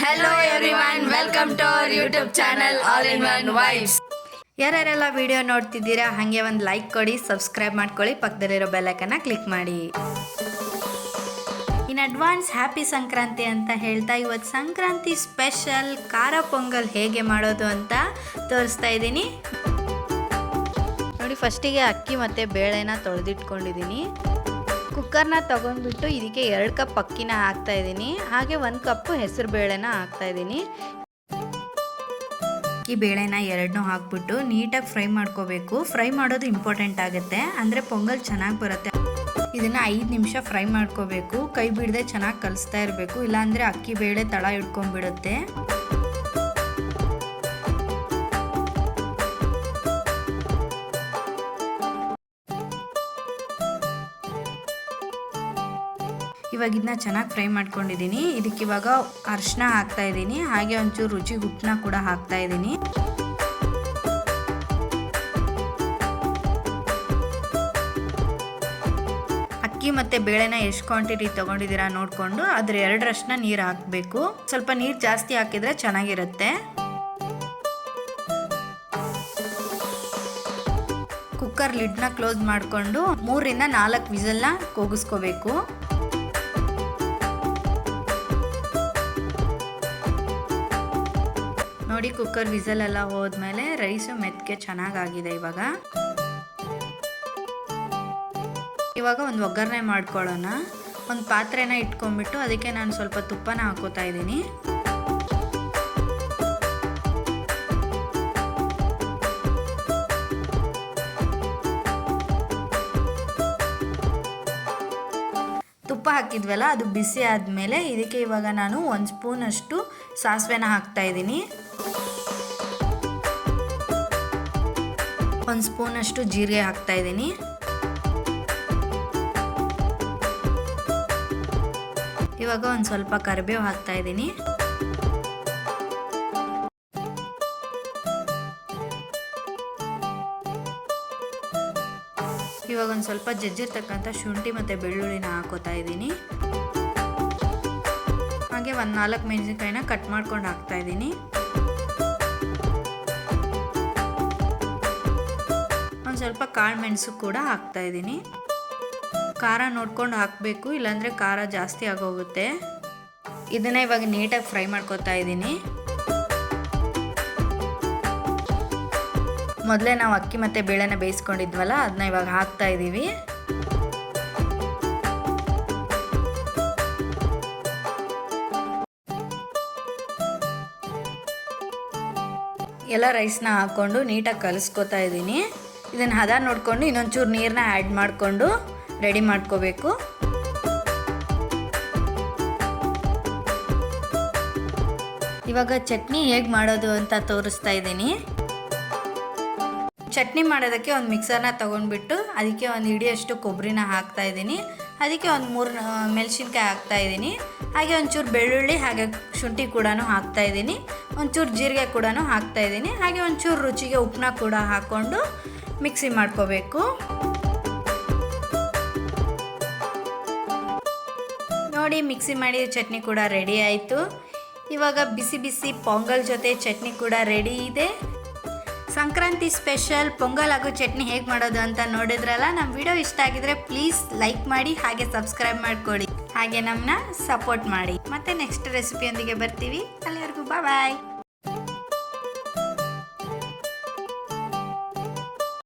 Hello everyone, welcome to our YouTube channel All in One Vibes. ಯಾರೆಲ್ಲ video ನೋಡ್ತಿದ್ದೀರಾ ಹಾಗೆ ಒಂದು ಲೈಕ್ ಕೊಡಿ, ಸಬ್ಸ್ಕ್ರೈಬ್ ಮಾಡ್ಕೊಳ್ಳಿ, ಪಕ್ಕದಲ್ಲಿರೋ ಬೆಲ್ ಐಕಾನ್ನ ಕ್ಲಿಕ್ ಮಾಡಿ. ಇನ್ ಅಡ್ವಾನ್ಸ್ ಹ್ಯಾಪಿ ಸಂಕ್ರಾಂತಿ ಅಂತ ಹೇಳ್ತಾ ಇವತ್ತು ಸಂಕ್ರಾಂತಿ ಸ್ಪೆಷಲ್ ಖಾರ ಪೊಂಗಲ್ ಹೇಗೆ ಮಾಡೋದು ಅಂತ ತೋರಿಸ್ತಾ ಇದ್ದೀನಿ. ನೋಡಿ, ಫಸ್ಟಿಗೆ ಅಕ್ಕಿ ಮತ್ತು ಬೇಳೆನ ತೊಳೆದಿಟ್ಕೊಂಡಿದ್ದೀನಿ. ಕುಕ್ಕರ್ನ ತೊಗೊಂಡ್ಬಿಟ್ಟು ಇದಕ್ಕೆ 2 ಕಪ್ ಅಕ್ಕಿನ ಹಾಕ್ತಾ ಇದ್ದೀನಿ. ಹಾಗೆ 1 ಕಪ್ ಹೆಸರು ಬೇಳೆನ ಹಾಕ್ತಾ ಇದ್ದೀನಿ. ಅಕ್ಕಿ ಬೇಳೆನ ಎರಡನ್ನೂ ಹಾಕ್ಬಿಟ್ಟು ನೀಟಾಗಿ ಫ್ರೈ ಮಾಡ್ಕೋಬೇಕು. ಫ್ರೈ ಮಾಡೋದು ಇಂಪಾರ್ಟೆಂಟ್ ಆಗುತ್ತೆ, ಅಂದರೆ ಪೊಂಗಲ್ ಚೆನ್ನಾಗಿ ಬರುತ್ತೆ. ಇದನ್ನು 5 ನಿಮಿಷ ಫ್ರೈ ಮಾಡ್ಕೋಬೇಕು. ಕೈ ಬಿಡದೆ ಚೆನ್ನಾಗಿ ಕಲಿಸ್ತಾ ಇರಬೇಕು, ಇಲ್ಲಾಂದರೆ ಅಕ್ಕಿ ಬೇಳೆ ತಳ ಹಿಡ್ಕೊಂಡ್ಬಿಡುತ್ತೆ. ಇವಾಗ ಇದನ್ನ ಚೆನ್ನಾಗಿ ಫ್ರೈ ಮಾಡ್ಕೊಂಡಿದ್ದೀನಿ. ಇದಕ್ಕೆ ಇವಾಗ ಅರಿಶಿನ ಹಾಕ್ತಾ ಇದ್ದೀನಿ, ಹಾಗೆ ಒಂಚೂರು ರುಚಿಗೆ ಉಪ್ಪನ್ನ ಕೂಡ ಹಾಕ್ತಾ ಇದ್ದೀನಿ. ಅಕ್ಕಿ ಮತ್ತು ಬೇಳೆನ ಎಷ್ಟು ಕ್ವಾಂಟಿಟಿ ತೊಗೊಂಡಿದ್ದೀರಾ ನೋಡಿಕೊಂಡು ಅದ್ರ 2ರಷ್ಟು ನೀರು ಹಾಕಬೇಕು. ಸ್ವಲ್ಪ ನೀರು ಜಾಸ್ತಿ ಹಾಕಿದರೆ ಚೆನ್ನಾಗಿರುತ್ತೆ. ಕುಕ್ಕರ್ ಲಿಡ್ನ ಕ್ಲೋಸ್ ಮಾಡಿಕೊಂಡು 3ರಿಂದ 4 ವಿಸಲ್ನ ಕೂಗಿಸ್ಕೋಬೇಕು. ನೋಡಿ, ಕುಕ್ಕರ್ ವಿಸಲ್ ಎಲ್ಲ ಹೋದ್ಮೇಲೆ ರೈಸು ಮೆತ್ತಗೆ ಚೆನ್ನಾಗಾಗಿದೆ. ಇವಾಗ ಒಂದು ಒಗ್ಗರಣೆ ಮಾಡ್ಕೊಳ್ಳೋಣ. ಒಂದು ಪಾತ್ರೆನ ಇಟ್ಕೊಂಡ್ಬಿಟ್ಟು ಅದಕ್ಕೆ ನಾನು ಸ್ವಲ್ಪ ತುಪ್ಪನ ಹಾಕೋತಾ ಇದ್ದೀನಿ. ತುಪ್ಪ ಹಾಕಿದ್ವಲ್ಲ, ಅದು ಬಿಸಿ ಆದಮೇಲೆ ಇದಕ್ಕೆ ಇವಾಗ ನಾನು 1 ಸ್ಪೂನಷ್ಟು ಸಾಸಿವೆನ ಹಾಕ್ತಾ ಇದ್ದೀನಿ. 1 ಸ್ಪೂನಷ್ಟು ಜೀರಿಗೆ ಹಾಕ್ತಾ ಇದ್ದೀನಿ. ಇವಾಗ ಒಂದು ಸ್ವಲ್ಪ ಕರಿಬೇವು ಹಾಕ್ತಾ ಇದ್ದೀನಿ. ಇವಾಗ ಒಂದು ಸ್ವಲ್ಪ ಜಜ್ಜಿರ್ತಕ್ಕಂಥ ಶುಂಠಿ ಮತ್ತು ಬೆಳ್ಳುಳ್ಳಿನ ಹಾಕೋತಾ ಇದ್ದೀನಿ. ಹಾಗೆ 4 ಮೆಣಸಿನಕಾಯಿನ ಕಟ್ ಮಾಡ್ಕೊಂಡು ಹಾಕ್ತಾ ಇದ್ದೀನಿ. ಒಂದು ಸ್ವಲ್ಪ ಕಾಳು ಮೆಣಸು ಕೂಡ ಹಾಕ್ತಾ ಇದ್ದೀನಿ. ಖಾರ ನೋಡ್ಕೊಂಡು ಹಾಕಬೇಕು, ಇಲ್ಲಾಂದರೆ ಖಾರ ಜಾಸ್ತಿ ಆಗೋಗುತ್ತೆ. ಇದನ್ನು ಇವಾಗ ನೀಟಾಗಿ ಫ್ರೈ ಮಾಡ್ಕೊತಾ ಇದ್ದೀನಿ. ಮೊದಲೇ ನಾವು ಅಕ್ಕಿ ಮತ್ತು ಬೇಳೆನ ಬೇಯಿಸ್ಕೊಂಡಿದ್ವಲ್ಲ, ಅದನ್ನ ಇವಾಗ ಹಾಕ್ತಾ ಇದ್ದೀವಿ. ಎಲ್ಲ ರೈಸ್ನ ಹಾಕ್ಕೊಂಡು ನೀಟಾಗಿ ಕಲಿಸ್ಕೊತಾ ಇದ್ದೀನಿ. ಇದನ್ನು ಹದ ನೋಡಿಕೊಂಡು ಇನ್ನೊಂಚೂರು ನೀರನ್ನ ಆ್ಯಡ್ ಮಾಡಿಕೊಂಡು ರೆಡಿ ಮಾಡ್ಕೋಬೇಕು. ಇವಾಗ ಚಟ್ನಿ ಹೇಗೆ ಮಾಡೋದು ಅಂತ ತೋರಿಸ್ತಾ ಇದ್ದೀನಿ. ಚಟ್ನಿ ಮಾಡೋದಕ್ಕೆ ಒಂದು ಮಿಕ್ಸರ್ನ ತೊಗೊಂಡ್ಬಿಟ್ಟು ಅದಕ್ಕೆ ಒಂದು ಹಿಡಿಯಷ್ಟು ಕೊಬ್ಬರಿನ ಹಾಕ್ತಾ ಇದ್ದೀನಿ. ಅದಕ್ಕೆ ಒಂದು 3 ಮೆಣಸಿನ್ಕಾಯಿ ಹಾಕ್ತಾ ಇದ್ದೀನಿ. ಹಾಗೆ ಒಂಚೂರು ಬೆಳ್ಳುಳ್ಳಿ ಹಾಗೆ ಶುಂಠಿ ಕೂಡ ಹಾಕ್ತಾ ಇದ್ದೀನಿ. ಒಂಚೂರು ಜೀರಿಗೆ ಕೂಡ ಹಾಕ್ತಾ ಇದ್ದೀನಿ. ಹಾಗೆ ಒಂಚೂರು ರುಚಿಗೆ ಉಪ್ಪನ್ನ ಕೂಡ ಹಾಕ್ಕೊಂಡು ಮಿಕ್ಸಿ ಮಾಡ್ಕೋಬೇಕು. ನೋಡಿ, ಮಿಕ್ಸಿ ಮಾಡಿ ಚಟ್ನಿ ಕೂಡ ರೆಡಿ ಆಯಿತು. ಇವಾಗ ಬಿಸಿ ಬಿಸಿ ಪೊಂಗಲ್ ಜೊತೆ ಚಟ್ನಿ ಕೂಡ ರೆಡಿ ಇದೆ. ಸಂಕ್ರಾಂತಿ ಸ್ಪೆಷಲ್ ಪೊಂಗಲ್ ಹಾಗೂ ಚಟ್ನಿ ಹೇಗೆ ಮಾಡೋದು ಅಂತ ನೋಡಿದ್ರಲ್ಲ. ನಮ್ಮ ವಿಡಿಯೋ ಇಷ್ಟ ಆಗಿದ್ರೆ ಪ್ಲೀಸ್ ಲೈಕ್ ಮಾಡಿ, ಹಾಗೆ ಸಬ್ಸ್ಕ್ರೈಬ್ ಮಾಡ್ಕೊಳ್ಳಿ, ಹಾಗೆ ನಮ್ಮನ್ನ ಸಪೋರ್ಟ್ ಮಾಡಿ. ಮತ್ತೆ ನೆಕ್ಸ್ಟ್ ರೆಸಿಪಿಯೊಂದಿಗೆ ಬರ್ತೀವಿ. ಅಲ್ಲಿವರೆಗೂ ಬಾಯ್.